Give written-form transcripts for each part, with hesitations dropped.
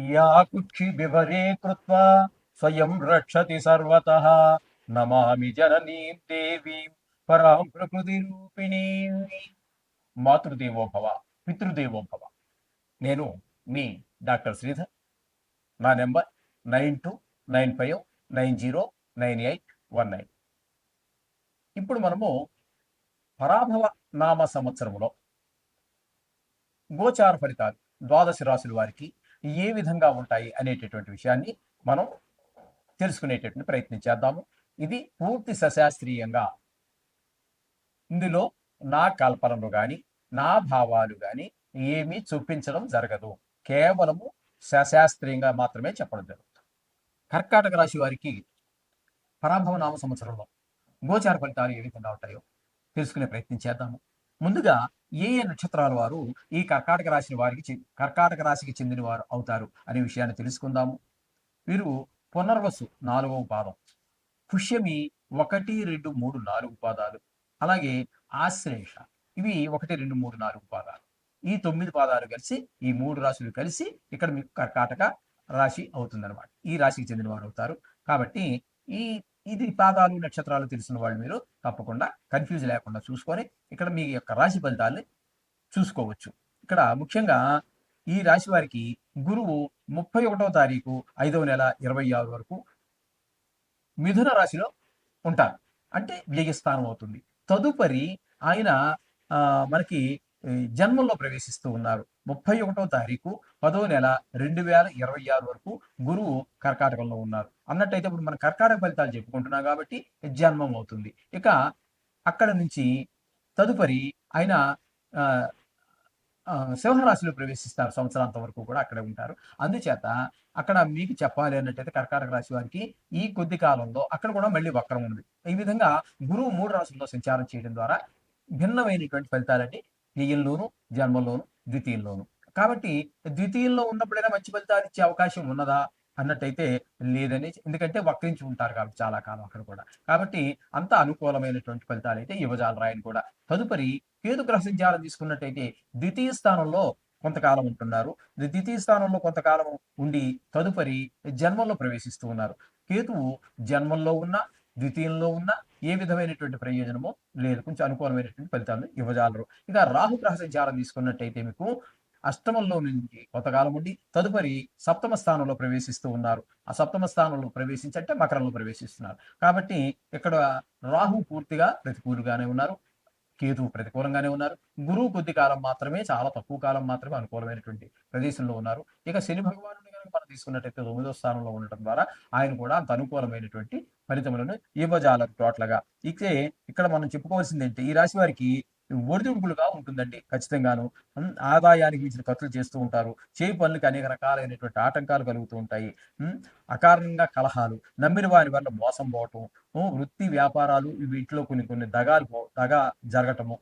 या कुक्षि विभरे कृत्वा स्वयं रक्षति सर्वतः नमामि जननीं देवीं परां प्रकृतिरूपिणीं. మాతృదేవో భవ, పితృదేవో భవ. నేను మీ డాక్టర్ శ్రీధర్. నా నెంబర్ 9295909819. ఇప్పుడు మనము పరాభవ నామ సంవత్సరంలో గోచార ఫలితాలు ద్వాదశ రాశుల వారికి ఏ విధంగా ఉంటాయి అనేటటువంటి విషయాన్ని మనం తెలుసుకునేటటువంటి ప్రయత్నం చేద్దాము. ఇది పూర్తి సశాస్త్రీయంగా, ఇందులో నా కల్పనలు కానీ నా భావాలు కానీ ఏమీ చూపించడం జరగదు. కేవలము సశాస్త్రీయంగా మాత్రమే చెప్పడం జరుగుతుంది. కర్కాటక రాశి వారికి పరాభవ నామ సంవత్సరంలో గోచార ఫలితాలు ఏ విధంగా ఉంటాయో తెలుసుకునే ప్రయత్నం చేద్దాము. ముందుగా ఏ ఏ నక్షత్రాల వారు ఈ కర్కాటక రాశికి చెందిన వారు అవుతారు అనే విషయాన్ని తెలుసుకుందాము. వీరు పునర్వసు 4వ పాదం, పుష్యమి 1, 2, 3, 4 పాదాలు, అలాగే ఆశ్లేష ఇవి 1, 2, 3, 4 పాదాలు. ఈ 9 పాదాలు కలిసి, ఈ 3 రాశులు కలిసి ఇక్కడ మీకు కర్కాటక రాశి అవుతుందన్నమాట. ఈ రాశికి చెందిన వారు అవుతారు. కాబట్టి ఇది పాదాలు నక్షత్రాలు తెలిసిన వాళ్ళు మీరు తప్పకుండా కన్ఫ్యూజ్ లేకుండా చూసుకొని ఇక్కడ మీ యొక్క రాశి ఫలితాలని చూసుకోవచ్చు. ఇక్కడ ముఖ్యంగా ఈ రాశి వారికి గురువు 31వ తారీఖు 5వ నెల 26 వరకు మిథున రాశిలో ఉంటారు, అంటే వ్యయస్థానం అవుతుంది. తదుపరి ఆయన మనకి జన్మంలో ప్రవేశిస్తూ ఉన్నారు. 31వ తారీఖు 10వ నెల 2026 వరకు గురువు కర్కాటకంలో ఉన్నారు. అన్నట్టయితే ఇప్పుడు మనం కర్కాటక ఫలితాలు చెప్పుకుంటున్నాం కాబట్టి జన్మం అవుతుంది. ఇక అక్కడ నుంచి తదుపరి ఆయన సింహరాశిలో ప్రవేశిస్తారు. సంవత్సరాంతం వరకు కూడా అక్కడే ఉంటారు. అందుచేత అక్కడ మీకు చెప్పాలి అన్నట్టయితే కర్కాటక రాశి వారికి ఈ కొద్ది కాలంలో అక్కడ కూడా మళ్ళీ వక్రం ఉంది. ఈ విధంగా గురువు 3 రాశుల్లో సంచారం చేయడం ద్వారా భిన్నమైనటువంటి ఫలితాలంటే వ్యయంలోను, జన్మలోను, ద్వితీయంలోను. కాబట్టి ద్వితీయంలో ఉన్నప్పుడైనా మంచి ఫలితాలు ఇచ్చే అవకాశం ఉన్నదా అన్నట్టయితే లేదని, ఎందుకంటే వక్రించి ఉంటారు కాబట్టి చాలా కాలం అక్కడ కూడా. కాబట్టి అంత అనుకూలమైనటువంటి ఫలితాలు అయితే ఇవ్వజాలు రాయని కూడా. తదుపరి కేతు గ్రహ సంచారం తీసుకున్నట్టయితే ద్వితీయ స్థానంలో కొంతకాలం ఉంటున్నారు. ద్వితీయ స్థానంలో కొంతకాలం ఉండి తదుపరి జన్మంలో ప్రవేశిస్తూ ఉన్నారు. కేతువు జన్మంలో ఉన్న, ద్వితీయంలో ఉన్న ఏ విధమైనటువంటి ప్రయోజనమో లేదు, కొంచెం అనుకూలమైనటువంటి ఫలితాలను ఇవ్వజాలరు. ఇక రాహు గ్రహ సంచారం తీసుకున్నట్టయితే మీకు అష్టమంలో నుంచి కొంతకాలం ఉండి తదుపరి సప్తమ స్థానంలో ప్రవేశిస్తూ ఉన్నారు. ఆ సప్తమ స్థానంలో ప్రవేశించంటే మకరంలో ప్రవేశిస్తున్నారు. కాబట్టి ఇక్కడ రాహు పూర్తిగా ప్రతికూలుగానే ఉన్నారు, కేతువు ప్రతికూలంగానే ఉన్నారు. గురువు కొద్ది కాలం మాత్రమే, చాలా తక్కువ కాలం మాత్రమే అనుకూలమైనటువంటి ప్రదేశంలో ఉన్నారు. ఇక శని భగవానుడి కనుక మనం తీసుకున్నట్టయితే 9వ స్థానంలో ఉండటం ద్వారా ఆయన కూడా అంత అనుకూలమైనటువంటి ఫలితములను ఇవ్వజాలరు టోటల్గా. ఇక్కడ మనం చెప్పుకోవాల్సింది ఏంటి, ఈ రాశి వారికి ఒడిదుడుకులుగా ఉంటుందండి ఖచ్చితంగాను. ఆదాయానికి మించిన ఖర్చులు చేస్తూ ఉంటారు. చేయి పనులకి అనేక రకాలైనటువంటి ఆటంకాలు కలుగుతూ ఉంటాయి. అకారణంగా కలహాలు, నమ్మిన వారి వల్ల మోసం పోవటం, వృత్తి వ్యాపారాలు వీటిలో కొన్ని దగా జరగటము,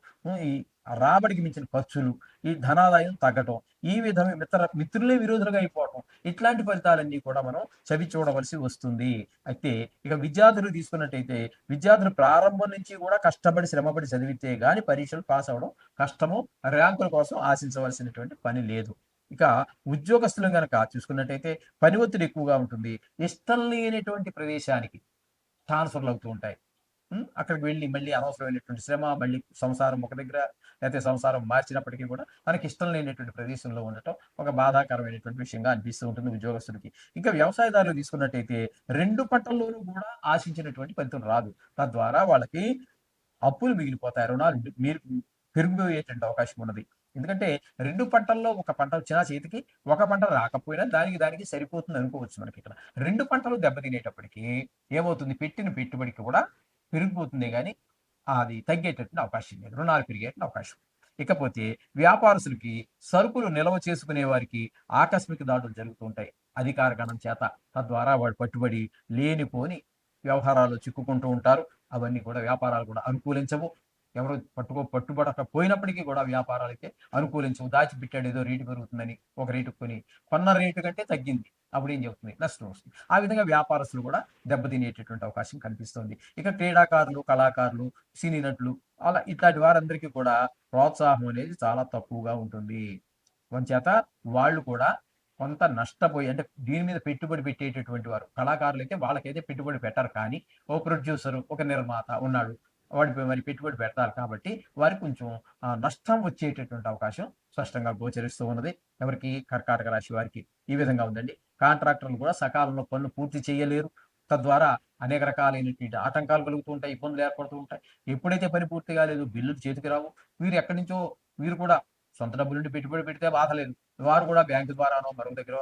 ఈ రాబడికి మించిన ఖర్చులు, ఈ ధనాదాయం తగ్గటం, ఈ విధమైన మిత్రులే విరోధులుగా అయిపోవటం, ఇట్లాంటి ఫలితాలన్నీ కూడా మనం చవి చూడవలసి వస్తుంది. అయితే ఇక విద్యార్థులు తీసుకున్నట్టయితే విద్యార్థులు ప్రారంభం నుంచి కూడా కష్టపడి శ్రమపడి చదివితే గాని పరీక్షలు పాస్ అవ్వడం కష్టము. ర్యాంకుల కోసం ఆశించవలసినటువంటి పని లేదు. ఇక ఉద్యోగస్తులు గనక చూసుకున్నట్టయితే పని ఒత్తిడి ఎక్కువగా ఉంటుంది. ఇష్టం లేనటువంటి ప్రదేశానికి ట్రాన్స్ఫర్లు అవుతూ ఉంటాయి. అక్కడికి వెళ్ళి మళ్ళీ అనవసరమైనటువంటి శ్రమ, మళ్ళీ సంసారం ఒక దగ్గర, లేకపోతే సంసారం మార్చినప్పటికీ కూడా మనకి ఇష్టం లేనటువంటి ప్రదేశంలో ఉండటం ఒక బాధాకరమైనటువంటి విషయంగా అనిపిస్తూ ఉంటుంది ఉద్యోగస్తులకి. ఇంకా వ్యవసాయదారులు తీసుకున్నట్టయితే 2 పంటల్లోనూ కూడా ఆశించినటువంటి ఫలితం రాదు. తద్వారా వాళ్ళకి అప్పులు మిగిలిపోతాయి, రుణాలు మీరు పెరిగిపోయేటువంటి అవకాశం ఉన్నది. ఎందుకంటే 2 పంటల్లో ఒక పంట వచ్చినా చేతికి, ఒక పంట రాకపోయినా దానికి సరిపోతుంది అనుకోవచ్చు. మనకి ఇక్కడ 2 పంటలు దెబ్బతినేటప్పటికీ ఏమవుతుంది, పెట్టిన పెట్టుబడికి కూడా పెరిగిపోతుంది కానీ అది తగ్గేటటువంటి అవకాశం లేదు, రుణాలు పెరిగేటువంటి అవకాశం. ఇకపోతే వ్యాపారస్తులకి సరుకులు నిల్వ చేసుకునే వారికి ఆకస్మిక దాడులు జరుగుతూ ఉంటాయి అధికార గణం చేత. తద్వారా వాడు పట్టుబడి లేనిపోని వ్యవహారాలు చిక్కుకుంటూ ఉంటారు. అవన్నీ కూడా వ్యాపారాలు కూడా అనుకూలించవు. ఎవరు పట్టుబడకపోయినప్పటికీ కూడా వ్యాపారాలు అయితే అనుకూలించవు. దాచిపెట్టాడు ఏదో రేటు పెరుగుతుందని ఒక రేటు కొని, కొన్న రేటు కంటే తగ్గింది, అప్పుడు ఏం చెబుతుంది, నష్టం వస్తుంది. ఆ విధంగా వ్యాపారస్తులు కూడా దెబ్బతినేటటువంటి అవకాశం కనిపిస్తుంది. ఇక క్రీడాకారులు, కళాకారులు, సినీ నటులు అలా ఇట్లాంటి వారందరికీ కూడా ప్రోత్సాహం అనేది చాలా తక్కువగా ఉంటుంది. వంచేత వాళ్ళు కూడా కొంత నష్టపోయి అంటే దీని మీద పెట్టుబడి పెట్టేటటువంటి వారు కళాకారులైతే వాళ్ళకైతే పెట్టుబడి పెట్టరు. కానీ ఓ ప్రొడ్యూసరు, ఒక నిర్మాత ఉన్నాడు. వాడు మరి పెట్టుబడి పెడతారు కాబట్టి వారికి కొంచెం నష్టం వచ్చేటటువంటి అవకాశం స్పష్టంగా గోచరిస్తూ ఉన్నది. ఎవరికి? కర్కాటక రాశి వారికి. ఈ విధంగా ఉందండి. కాంట్రాక్టర్లు కూడా సకాలంలో పనులు పూర్తి చేయలేరు. తద్వారా అనేక రకాలైనటువంటి ఆటంకాలు కలుగుతూ ఉంటాయి. ఇబ్బందులు ఏర్పడుతూ ఉంటాయి. ఎప్పుడైతే పని పూర్తి కాలేదో బిల్లులు చేతికి రావు. వీరు ఎక్కడి నుంచో వీరు కూడా సొంత డబ్బులుండి పెట్టుబడి పెడితే బాధ లేదు. వారు కూడా బ్యాంకు ద్వారానో మరొక దగ్గరో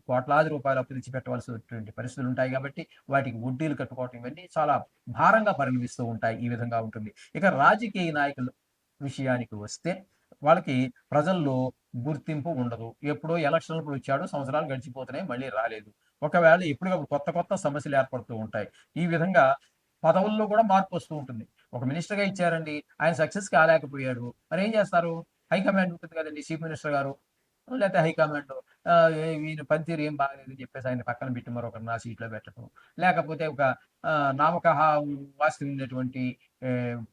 కోట్లాది రూపాయలు అప్పు తెచ్చి పెట్టవలసినటువంటి పరిస్థితులు ఉంటాయి కాబట్టి వాటికి వడ్డీలు కట్టుకోవటం ఇవన్నీ చాలా భారంగా పరిణమిస్తూ ఉంటాయి. ఈ విధంగా ఉంటుంది. ఇక రాజకీయ నాయకుల విషయానికి వస్తే వాళ్ళకి ప్రజల్లో గుర్తింపు ఉండదు. ఎప్పుడో ఎలక్షన్‌లప్పుడు వచ్చాడు. సంవత్సరాలు గడిచిపోతున్నాయి. మళ్ళీ రాలేదు. ఒకవేళ ఎప్పటికప్పుడు కొత్త కొత్త సమస్యలు ఏర్పడుతూ ఉంటాయి. ఈ విధంగా పదవుల్లో కూడా మార్పొస్తూ ఉంటుంది. ఒక మినిస్టర్‌గా ఇచ్చారండి. ఆయన సక్సెస్ కాలేకపోయాడు. మరేం చేస్తారు? హైకమాండ్ ఉంటుంది కదండీ! చీఫ్ మినిస్టర్ గారు. లేతే హైకమాండ్ ఈయన పనితీరు ఏం బాగాలేదని చెప్పేసి ఆయన్ని పక్కన పెట్టి మరొకరిని ఆ సీట్‌లో పెట్టడం. లేకపోతే ఒక నామకహ వాస్తవమైనటువంటి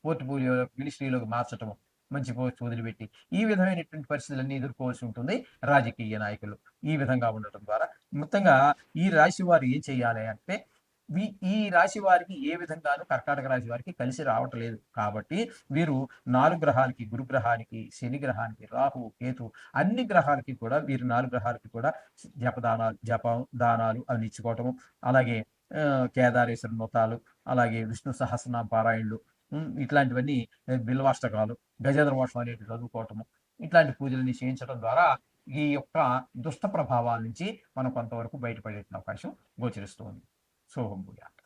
పోర్ట్‌ఫోలియో మినిస్ట్రీలోకి మార్చటం. మంచి పోస్ట్ వదిలిపెట్టి. ఈ విధమైనటువంటి పరిస్థితులన్నీ ఎదుర్కోవాల్సి ఉంటుంది రాజకీయ నాయకులు. ఈ విధంగా ఉండటం ద్వారా మొత్తంగా ఈ రాశి వారు ఏం చేయాలి అంటే ఈ రాశి వారికి ఏ విధంగాను కర్కాటక రాశి వారికి కలిసి రావట్లేదు. కాబట్టి వీరు 4 గ్రహాలకి, గురు గ్రహానికి, శని గ్రహానికి, రాహు, కేతు అన్ని గ్రహాలకి కూడా వీరు 4 గ్రహాలకి కూడా జపం, దానాలు అవి ఇచ్చుకోవటము. అలాగే కేదారేశ్వర వ్రతాలు, అలాగే విష్ణు సహస్రనామ పారాయణలు ఇట్లాంటివన్నీ బిల్వాష్టకాలు, గజేంద్ర మోక్షం అనేటివి చదువుకోవటము. ఇట్లాంటి పూజలన్నీ చేయించడం ద్వారా ఈ యొక్క దుష్ట ప్రభావాల నుంచి మనం కొంతవరకు బయటపడే అవకాశం గోచరిస్తుంది. శుభం భూయాత్.